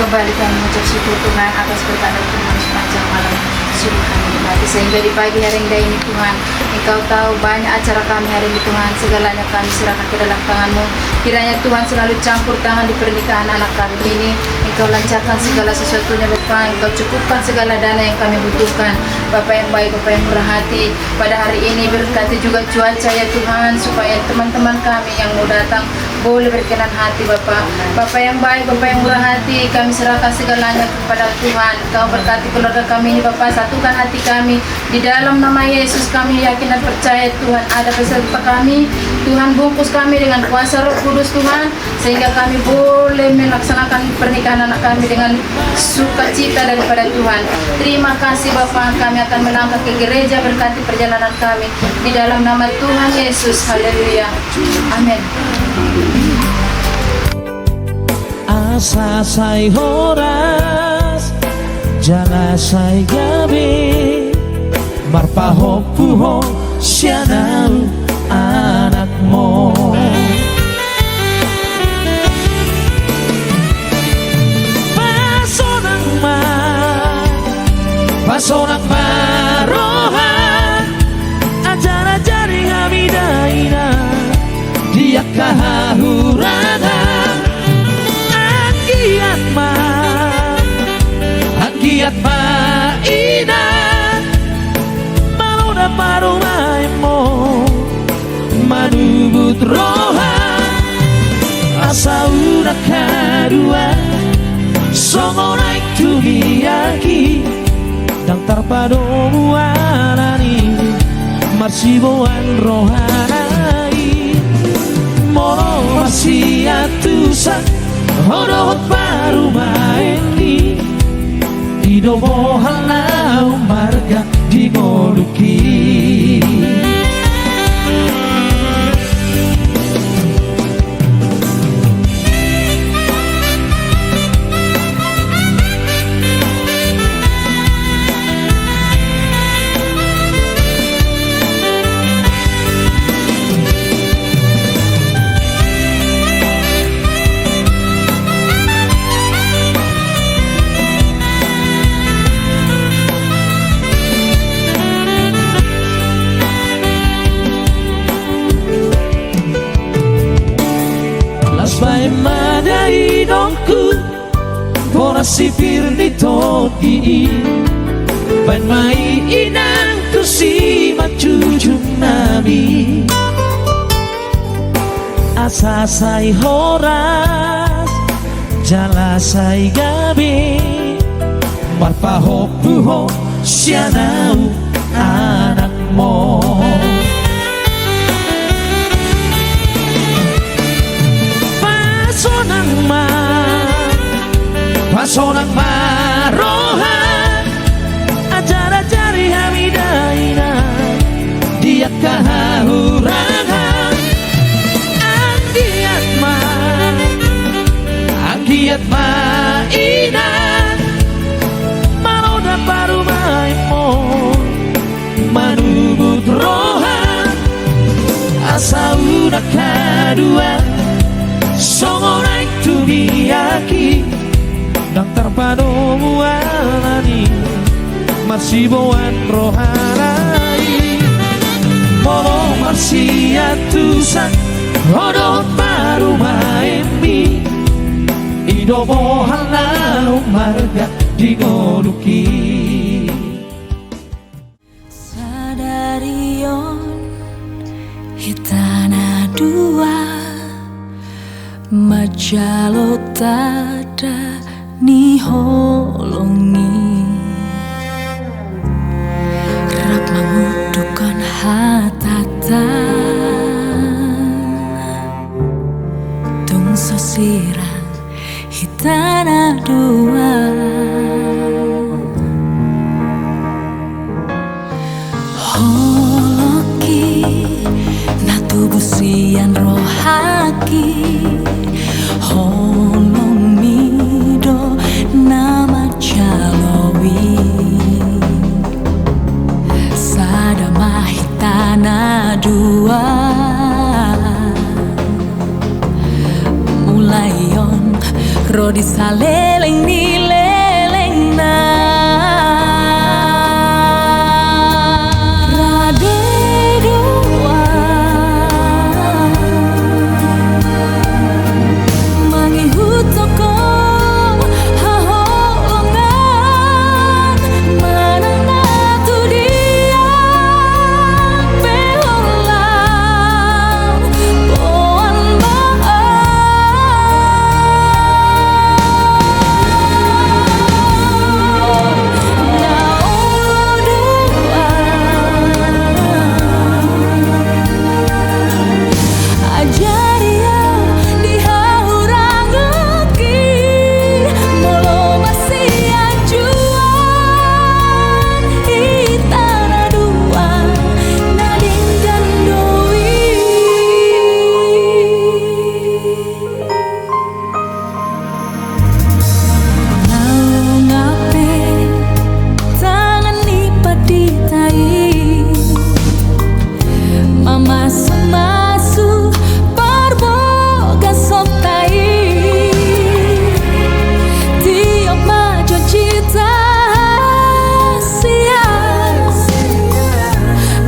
kembali kami mengucap syukur Tuhan atas berkat dari Tuhan sepanjang malam sungguh kami nikmati, sehingga di pagi hari ini Tuhan, Engkau tahu banyak acara kami hari ini Tuhan, segalanya kami serahkan ke dalam tangan-Mu. Kiranya Tuhan selalu campur tangan di pernikahan anak kami ini, Engkau lancarkan segala sesuatunya Bapa, Engkau cukupkan segala dana yang kami butuhkan. Bapa yang baik, Bapa yang murah hati, pada hari ini berkati juga cuaca ya Tuhan, supaya teman-teman kami yang mau datang boleh berkenan hati Bapa. Bapa yang baik, Bapa yang murah hati, kami serahkan segalanya kepada Tuhan. Kau berkati keluarga kami ini Bapa, satukan hati kami di dalam nama Yesus. Kami yakin dan percaya Tuhan ada beserta kami. Tuhan bungkus kami dengan kuasa Roh Kudus Tuhan, sehingga kami boleh melaksanakan pernikahan anak kami dengan sukacita daripada Tuhan. Terima kasih Bapa, kami akan melangkah ke gereja, berkati perjalanan kami di dalam nama Tuhan Yesus. Haleluya, amin. Asa sai horas jala sai gabi marpaho puho sianau anakmu pasonang marohan acara jaring amidaina dia kahurana Agiat ma ina Malona marumaimo Manubut rohan Asa una kadua Songo naik tumiaki Dan tarpadomu anani Marsiboan rohanai Molo masih atusan Hodot baru maeni Idomo halau marga dimoluki Madai dongku Bora sipir di todi Ban mai inang tu si macujung nabi Asa sai horas Jala sai gabi Marpaho puho sianau anakmu Pasonang marohan Acara jari hamidaina Dia kahurangan Agiat ma inan Maloda baru maimo Manubut rohan Asa udah kadua Songo naik tumiaki Dan terpadomu alani Masih boan rohanai Molo masih atusan Hodot baru maemi Idomo halau marga dimoluki Sadarion hitana dua Majalo tada ni holongi Rap mengudukan hatatan Tung sosirang hitana dua Holoki natubusian rohaki Holong mido nama calowi Sada mahitana dua Mulayon disaleleng nileleng na rade doa mangihut toko haholongan manang natu dia beholang poan Masu parboga soktai tiap majo cita sia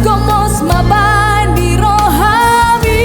gomos maban di rohami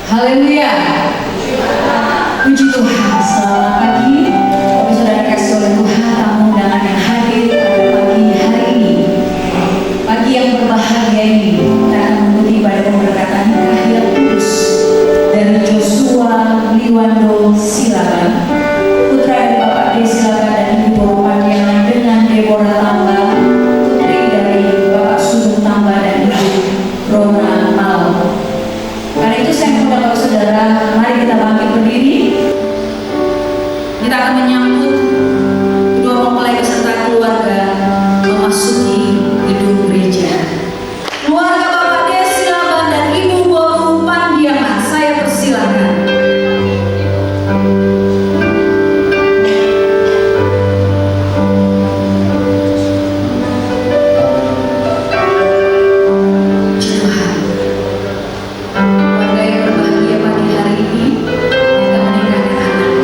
Haleluya. Puji Tuhan. Selamat pagi. Kami sudah dikasih oleh Tuhan tamu undangan yang hadir pada pagi hari ini. Pagi yang berbahagia ini kita akan mengikuti pada pemberkatan nikah yang kudus dari Joshua Liwando Silaban, putra dari Bapak D Silaban dan Ibu Boru Pandiangan, dengan Deborah Tamba, putri dari Bapak Sudung Tamba dan Ibu Rona Mal. Karena itu saya mengundang Bapak Saudara, mari kita bangkit berdiri. Kita akan menyambut kedua mempelai beserta keluarga memasuki gedung gereja. Keluarga Bapak D Silaban dan Ibu Boru Pandiangan, saya persilakan. Keluarga yang berbahagia pagi hari ini yang akan menikahkan anak.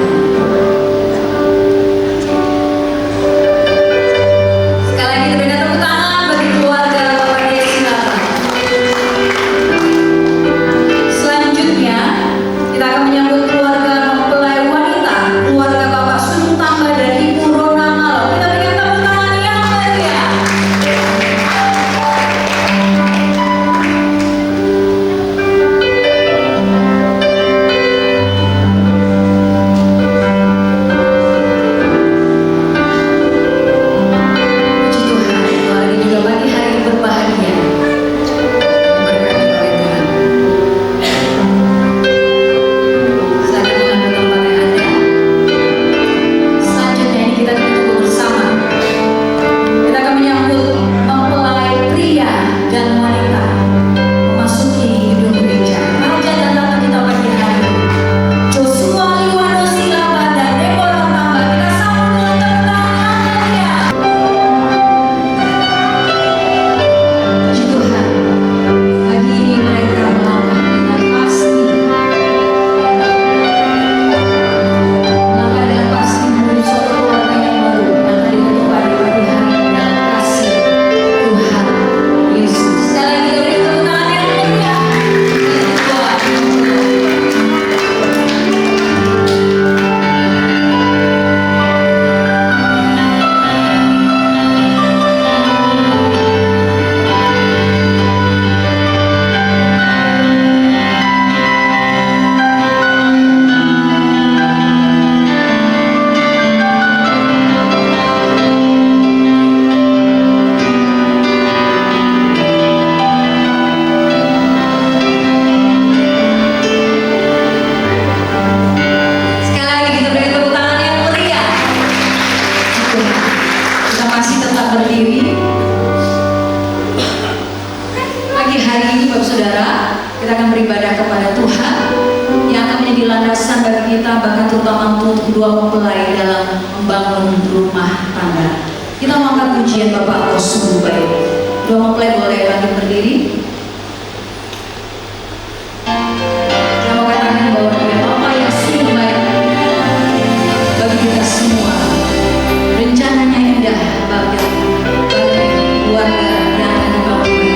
untuk dua mempelai dalam membangun rumah tangga. Kita mau angkat pujian Bapak Allah sungguh baik. Dua mempelai boleh bangkit berdiri. Kita mau katakan bahwa Dia Bapa yang sungguh baik bagi kita semua. Rencananya indah bagi keluarga yang akan dibangun ini.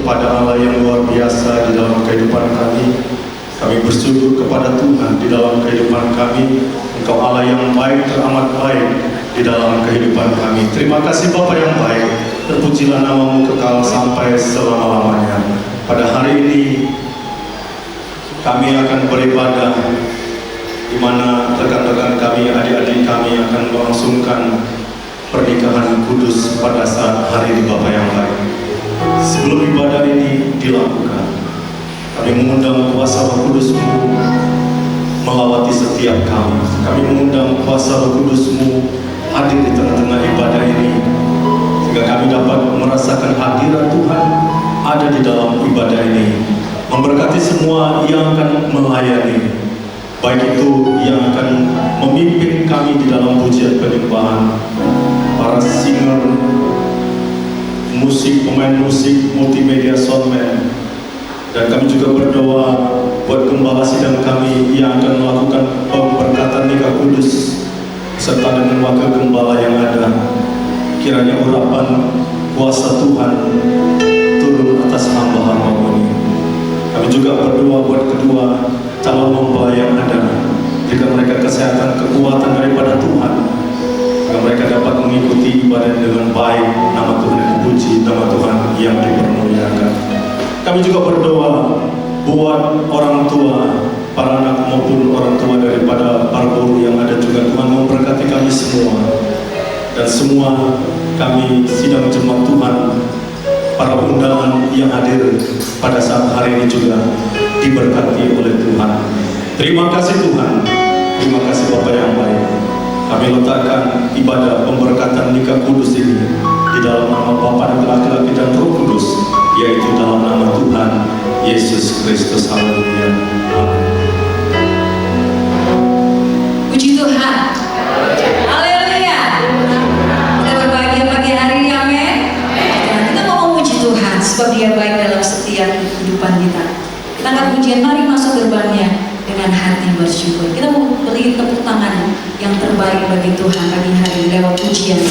kepada Allah yang luar biasa di dalam kehidupan kami. Kami bersyukur kepada Tuhan di dalam kehidupan kami. Engkau Allah yang baik, teramat baik di dalam kehidupan kami. Terima kasih Bapa yang baik. Terpujilah namamu kekal sampai selama-lamanya. Pada hari ini kami akan beribadah, di mana rekan-rekan kami, adik-adik kami akan melangsungkan pernikahan kudus pada saat hari di Bapa yang baik. Sebelum ibadah ini dilakukan, kami mengundang kuasa Roh Kudus-Mu melawati setiap kami. Kami mengundang kuasa Roh Kudus-Mu hadir di tengah-tengah ibadah ini, sehingga kami dapat merasakan hadirat Tuhan ada di dalam ibadah ini, memberkati semua yang akan melayani, baik itu yang akan memimpin kami di dalam pujian penyembahan, para singer, musik, pemain musik, multimedia, soundman. Dan kami juga berdoa buat gembala sidang kami yang akan melakukan pemberkatan nikah kudus serta dengan wakil gembala yang ada. Kiranya urapan kuasa Tuhan turun atas hamba-hamba ini. Kami juga berdoa buat kedua calon mempelai yang ada, jika mereka kesehatan, kekuatan daripada Tuhan, jika mereka dapat mengikuti ibadah dengan baik, nama Tuhan dipuji, nama Tuhan yang dipermuliakan. Kami juga berdoa buat orang tua para anak maupun orang tua daripada para guru yang ada juga. Tuhan memberkati kami semua, dan semua kami sidang jemaat Tuhan, para undangan yang hadir pada saat hari ini juga diberkati oleh Tuhan. Terima kasih Tuhan, terima kasih Bapa yang baik. Kami letakkan ibadah pemberkatan nikah kudus ini di dalam nama Bapa dan laki-laki dan Roh Kudus, yaitu dalam nama Tuhan Yesus Kristus. Haleluya. Amin. Puji Tuhan. Haleluya. Kita berbahagia pagi hari ini, amin. Dan kita mau memuji Tuhan sebab Dia baik dalam setiap kehidupan kita. Kita akan pujian, mari masuk gerbangnya dengan hati bersyukur. Kita mau beri tepuk tangan yang terbaik bagi Tuhan pagi hari ini lewat pujian.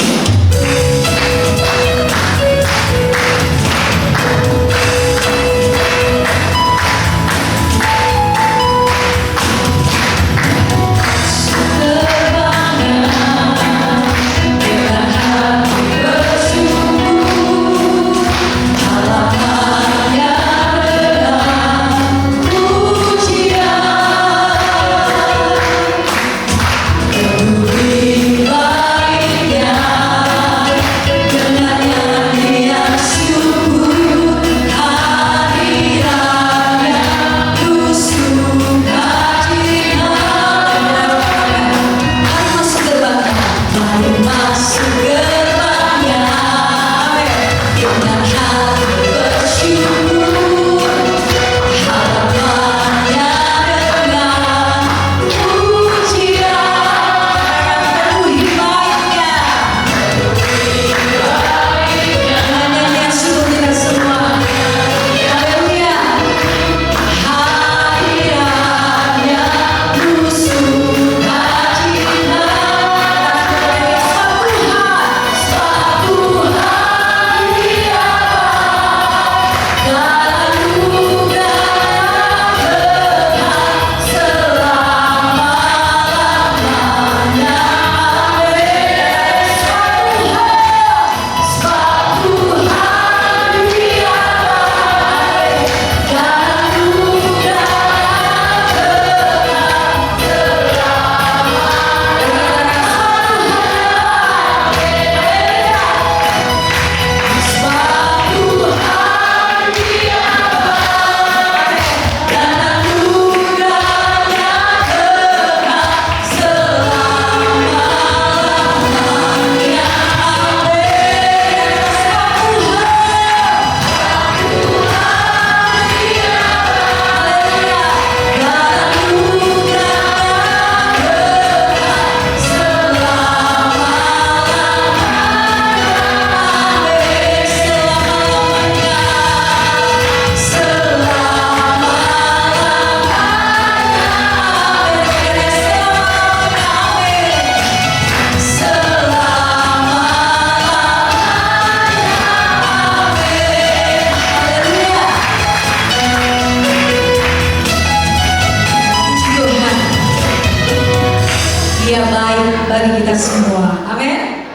Dia baik bagi kita semua. Amin.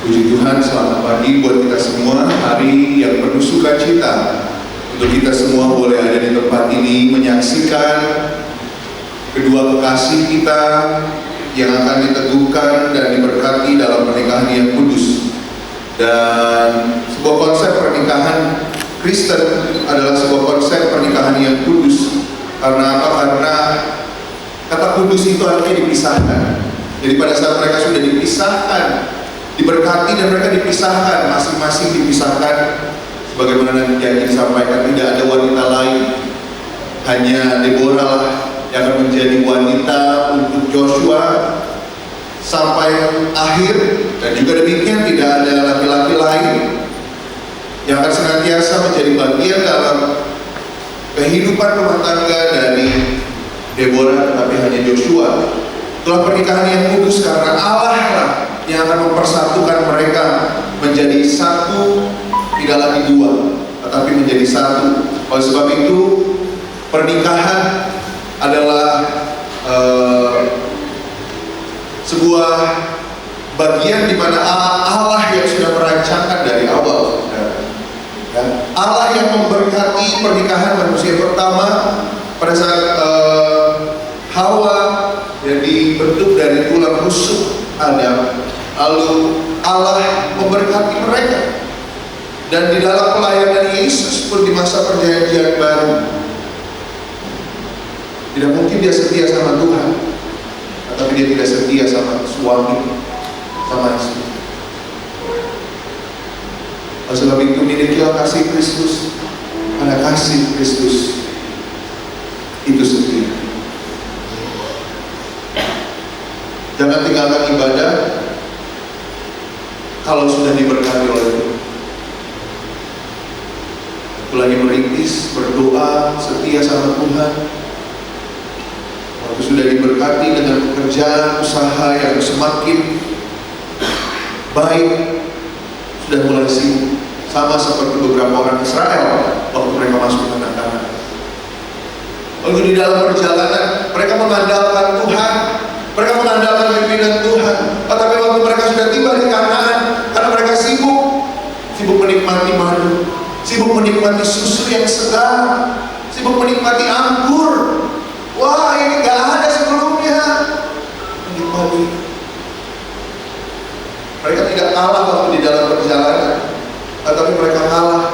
Puji Tuhan, selamat pagi buat kita semua. Hari yang penuh sukacita untuk kita semua boleh ada di tempat ini menyaksikan kedua kekasih kita yang akan diteguhkan dan diberkati dalam pernikahan yang kudus. Dan sebuah konsep pernikahan Kristen adalah sebuah konsep pernikahan yang kudus. Karena apa? Karena kata kudus itu artinya dipisahkan. Jadi pada saat mereka sudah dipisahkan, diberkati dan mereka dipisahkan, masing-masing dipisahkan, sebagaimana nanti janji disampaikan, tidak ada wanita lain, hanya Deborah lah yang akan menjadi wanita untuk Joshua sampai akhir. Dan juga demikian tidak ada laki-laki lain yang akan senantiasa menjadi bagian dalam kehidupan rumah tangga dari Deborah, tapi hanya Joshua. Itulah pernikahan yang kudus karena Allah lah yang akan mempersatukan mereka menjadi satu, tidak lagi dua, tetapi menjadi satu. Oleh sebab itu, pernikahan adalah sebuah bagian di mana Allah yang sudah merancangkan dari awal. Allah yang memberkati pernikahan manusia pertama pada saat Hawa yang dibentuk dari tulang rusuk Adam, lalu Allah memberkati mereka. Dan di dalam pelayanan Yesus pun di masa perjanjian baru, tidak mungkin dia setia sama Tuhan, tetapi dia tidak setia sama suami, sama istri. Oleh sebab itu milikilah kasih Kristus, karena kasih Kristus itu setia. Jangan tinggalkan ibadah kalau sudah diberkati oleh Tuhan. Aku lagi merintis, berdoa, setia sama Tuhan. Waktu sudah diberkati dengan pekerjaan, usaha yang semakin baik, sudah mulai sibuk. Sama seperti beberapa orang Israel waktu mereka masuk ke tanah Kanaan. Waktu di dalam perjalanan, mereka mengandalkan Tuhan, mereka mengandalkan pimpinan Tuhan. Tetapi waktu mereka sudah tiba di Kanaan, karena mereka sibuk menikmati madu, sibuk menikmati susu yang segar, sibuk menikmati anggur. Wah, ini gak ada sebelumnya. Menikmati. Mereka tidak kalah waktu di dalam perjalanan, tetapi mereka kalah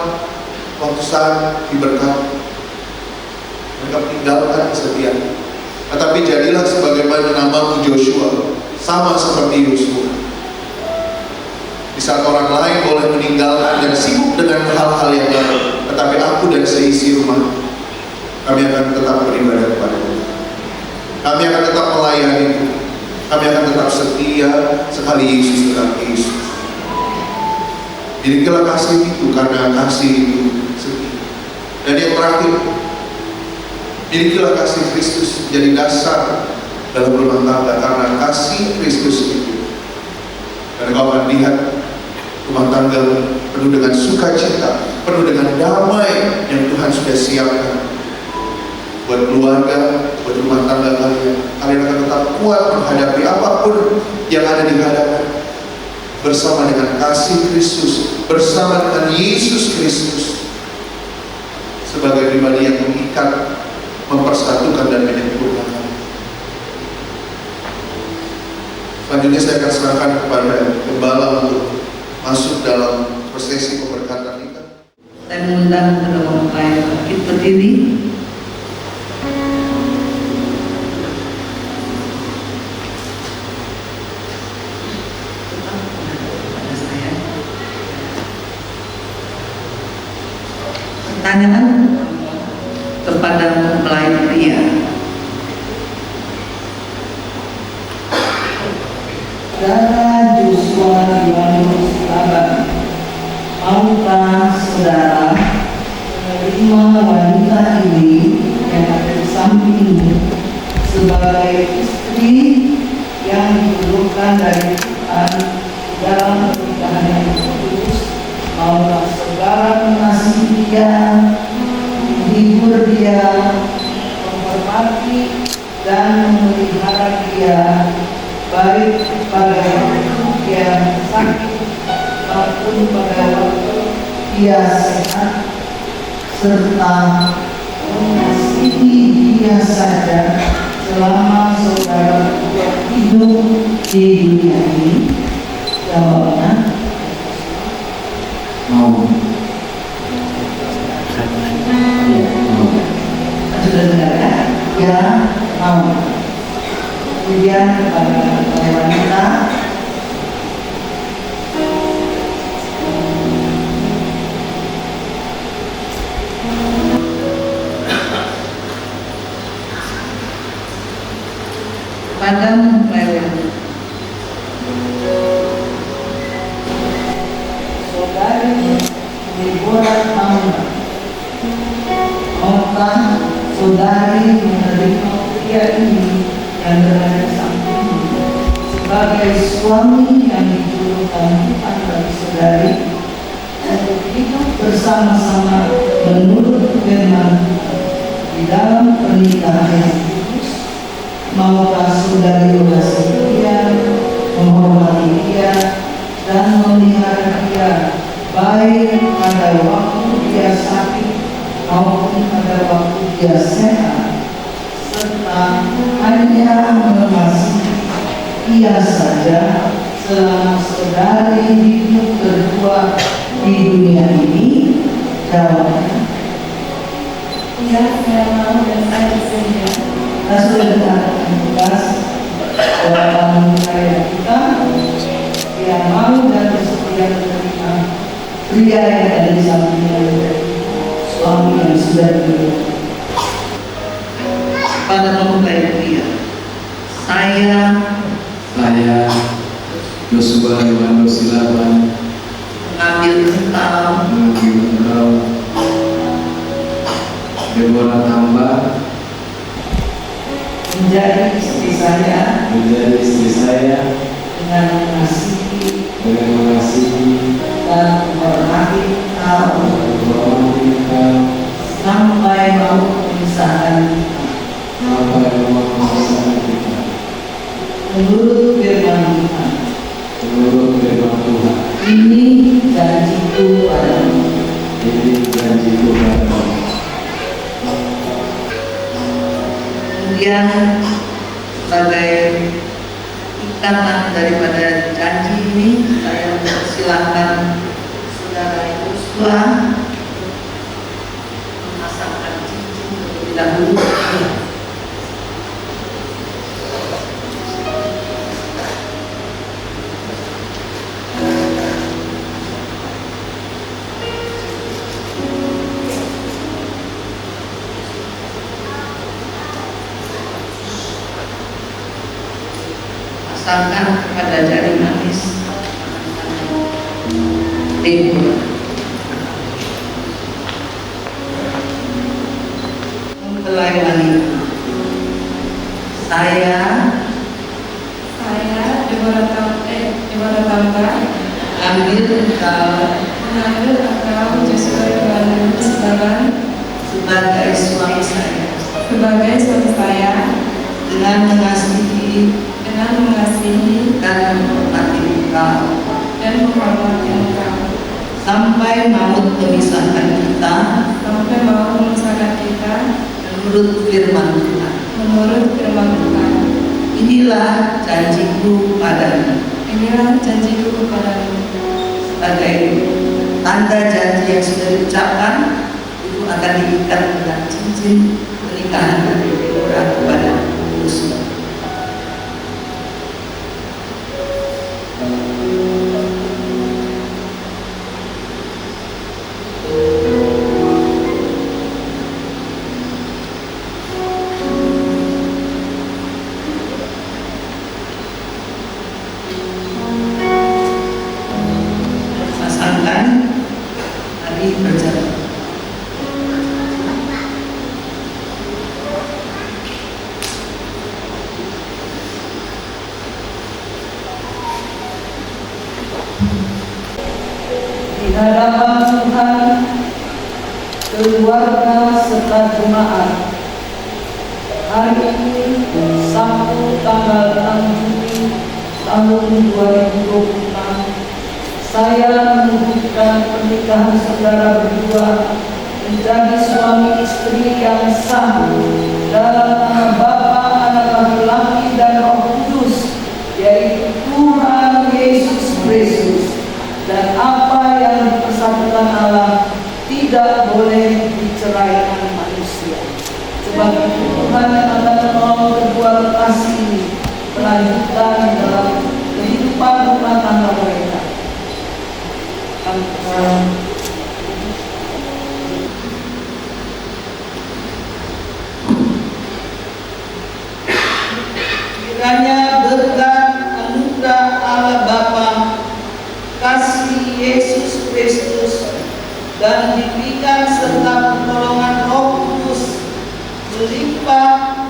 waktu saat diberkati. Mereka meninggalkan kesetiaan. Tetapi jadilah sebagaimana namamu Joshua, sama seperti Yosua. Di saat orang lain boleh meninggalkan dan sibuk dengan hal-hal yang lain, tetapi aku dan seisi rumah, kami akan tetap beribadah kepada Tuhan. Kami akan tetap melayani Tuhan. Kami akan tetap setia sekali Yesus tetap Yesus. Milikilah kasih itu, karena kasih itu setia. Dan yang terakhir, milikilah kasih Kristus menjadi dasar dalam rumah tangga, karena kasih Kristus itu. Dan kau akan lihat rumah tangga penuh dengan sukacita, penuh dengan damai yang Tuhan sudah siapkan buat keluarga, buat rumah tangga kalian. Kalian akan tetap kuat menghadapi apapun yang ada di hadapan, bersama dengan kasih Kristus, bersama dengan Yesus Kristus sebagai pribadi yang mengikat, mempersatukan dan menyempurnakan. Selanjutnya saya akan serahkan kepada gembala untuk masuk dalam prosesi pemberkatan kita. Saya mengundang kedua mempelai bangkit berdiri. Pertanyaan kepada mempelai pria. Saudara Joshua Yohanes Laban, maukah saudara menerima wanita ini yang ada di sampingmu sebagai istri yang diperlukan dari Tuhan dalam pernikahan yang kudus? Maukah saudara mengasihi dia, menghibur dia, menghormati dan memelihara dia, baik pada waktu dia sakit maupun pada waktu dia sehat, serta mengasihi dia saja selama saudara hidup di dunia ini? Jawabnya mau. Sudah dengar ya? Ya, mau. Kemudian kepada wanita, pada mempelai saudari Deborah Mauna, maukah saudari menerima pria ini yang berada di sampingmu sebagai suami yang diturunkan Tuhan bagi saudari untuk hidup bersama-sama menurut firman di dalam pernikahan yang kudus? Maukah saudari mengasihi dia, menghormati dia, dan memelihara dia, baik pada waktu dia sakit maupun pada waktu dia sehat, serta hanya mengasihi ia saja selama saudari hidup berdua di dunia ini? Jawabnya. Ya, saya mau dan saya bersedia. Kita sudah mendapatkan tugas dalam karya kita yang mau dan bersedia menerima pria yang ada di sampingnya, suami yang sudah dulu. Pada mempelai pria, saya Yosua Yohano Silaban mengambil engkau Deborah Tamba menjadi istri saya dengan mengasihi dan menghormati engkau sampai mau memisahkan kita. Menurut firman Tuhan, ini janjiku padamu. Kemudian sebagai ikatan daripada janji ini, saya mempersilahkan saudara Yosua memasangkan cincin terlebih dahulu. Pasangkan kepada jari manis Deborah. Mempelai wanita, saya Deborah Tamba ambil engkau Joshua Yohano Silaban sebagai suami saya sebagai suami saya dengan mengasihi dan menghormati engkau sampai maut memisahkan kita menurut firman Tuhan. Inilah janjiku padamu. Sebagai tanda janji yang sudah diucapkan, itu akan diikat dengan cincin pernikahan dari Deborah kepada Yosua. Berjalan. Di hadapan Tuhan, keluarga serta jemaat, hari ini Sabtu tanggal 6 Juni tahun 2026, saya menunjukkan pernikahan saudara berdua menjadi suami istri yang sah dalam nama Bapa, Anak laki-laki dan Roh Kudus, yaitu Tuhan Yesus Kristus. Dan apa yang dipersatukan Allah tidak boleh diceraikan manusia. Sebab itu Tuhan yang akan menolong kedua kekasih ini melanjutkan dalam kehidupan rumah tangga mereka. Kiranya berkat anugerah Allah Bapa, kasih Yesus Kristus, dan bimbingan serta pertolongan Roh Kudus melimpah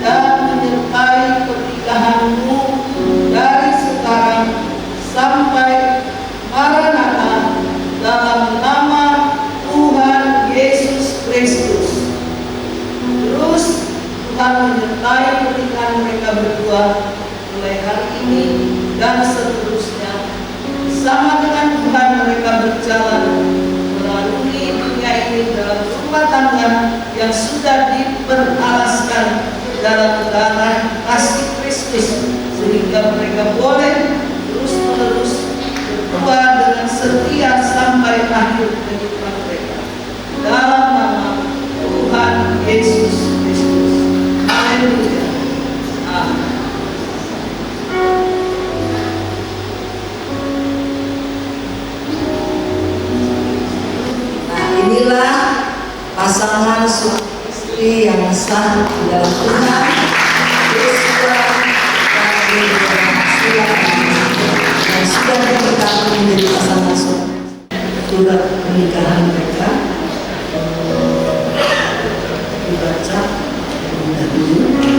dan menyertai pernikahanmu dari sekarang sampai Maranatha dalam nama Tuhan Yesus Kristus. Terus Tuhan menyertai pernikahan mereka berdua mulai hari ini dan seterusnya. Bersama dengan Tuhan mereka berjalan melalui dunia ini dalam rumah tangga yang sudah diperalaskan dalam darah kasih Kristus, sehingga mereka boleh terus-menerus berdoa dengan setia sampai akhir kehidupan mereka. Dalam nama Tuhan Yesus Kristus. Haleluya. Amin. Nah, inilah pasangan suami istri yang sah di dalam Tuhan. Yosua dan keberhasilan yang sudah diberkati menjadi pasangan suami. Surat pernikahan mereka dibaca terlebih dahulu.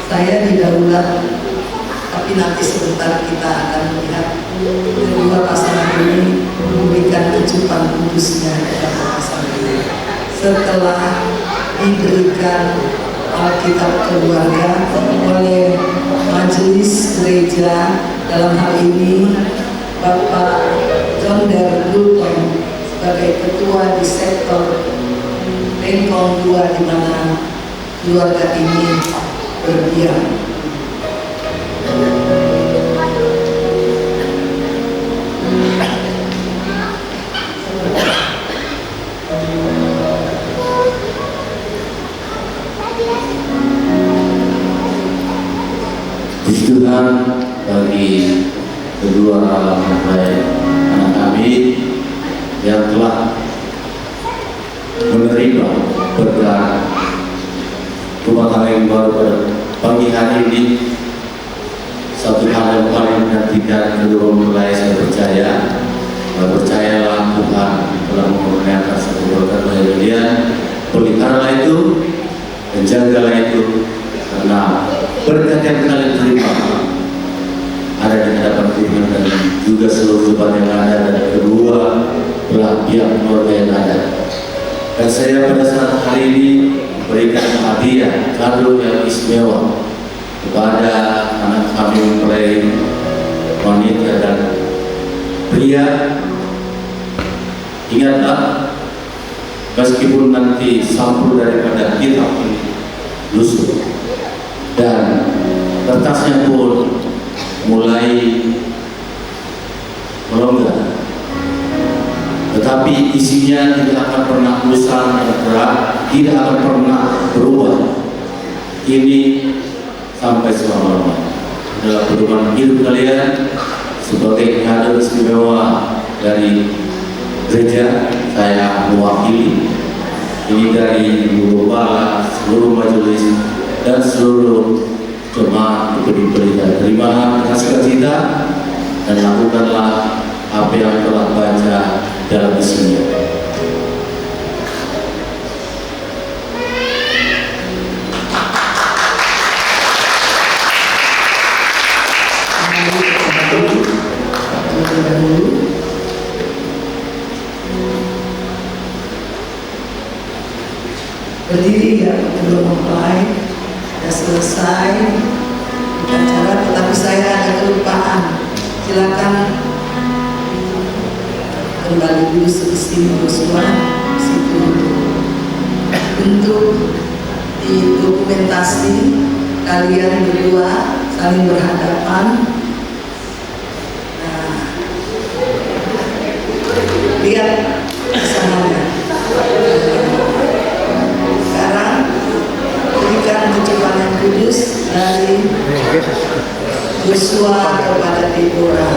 Saya didahulukan, tapi nanti sebentar kita akan melihat kedua pasangan ini memberikan kecupan kudusnya kepada pasangan ini. Setelah diberikan Alkitab keluarga oleh majelis gereja, dalam hal ini Bapak John Bulton sebagai ketua di sektor Lengkong 2, di mana keluarga ini berdiam. Puji Tuhan bagi kedua mempelai anak kami yang telah menerima berkat rumah tangga yang baru pada pagi hari ini. Satu hal yang paling menantikan kedua mempelai, saya percayalah Tuhan telah memperkenalkan satu berkat kalian. Peliharalah itu dan jagalah itu, karena berkat yang kalian terima ada di hadapan Tuhan dan juga seluruh tempat yang ada dan kedua belah pihak keluarga yang ada. Dan saya pada saat hari ini berikan hadiah kado yang istimewa kepada anak kami mempelai wanita dan pria. Ingatlah, meskipun nanti sampul daripada kitab ini lusuh dan kertasnya pun mulai melonggar, tetapi tetapi isinya tidak akan pernah bosan dan berat, tidak akan pernah berubah. Ini sampai selama-lamanya adalah pedoman hidup kalian sebagai kader istimewa dari gereja. Saya mewakili ini dari Ibu Gembala, seluruh majelis dan seluruh jemaat pelita. Terimalah dengan sukacita dan lakukanlah apa yang telah baca dalam isinya. Berdiri ya, belum mulai, sudah selesai acara, tetapi saya ada kelupaan. Silakan kembali dulu sini Joshua, situ untuk didokumentasi kalian berdua saling berhadapan. Nah, lihat kesananya. Sekarang berikan ucapan yang kudus dari Joshua kepada Deborah.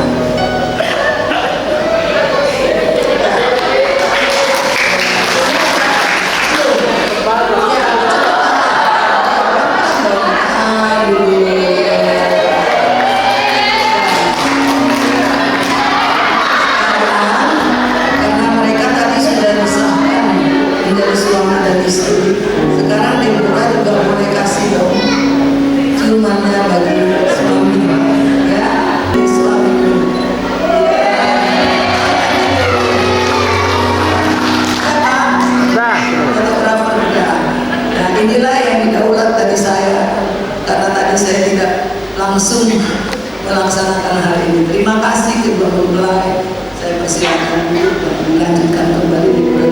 Karena mereka tadi sudah disahkan menjadi suami dan istri. Sekarang Deborah juga boleh kasih dong ciumannya bagi suami, ya, suami. Fotografer juga. Nah, inilah yang didaulat tadi saya, karena tadi saya tidak langsung melaksanakan hal ini. Terima kasih kedua mempelai. Saya persilakan dulu dan dilanjutkan kembali di bulan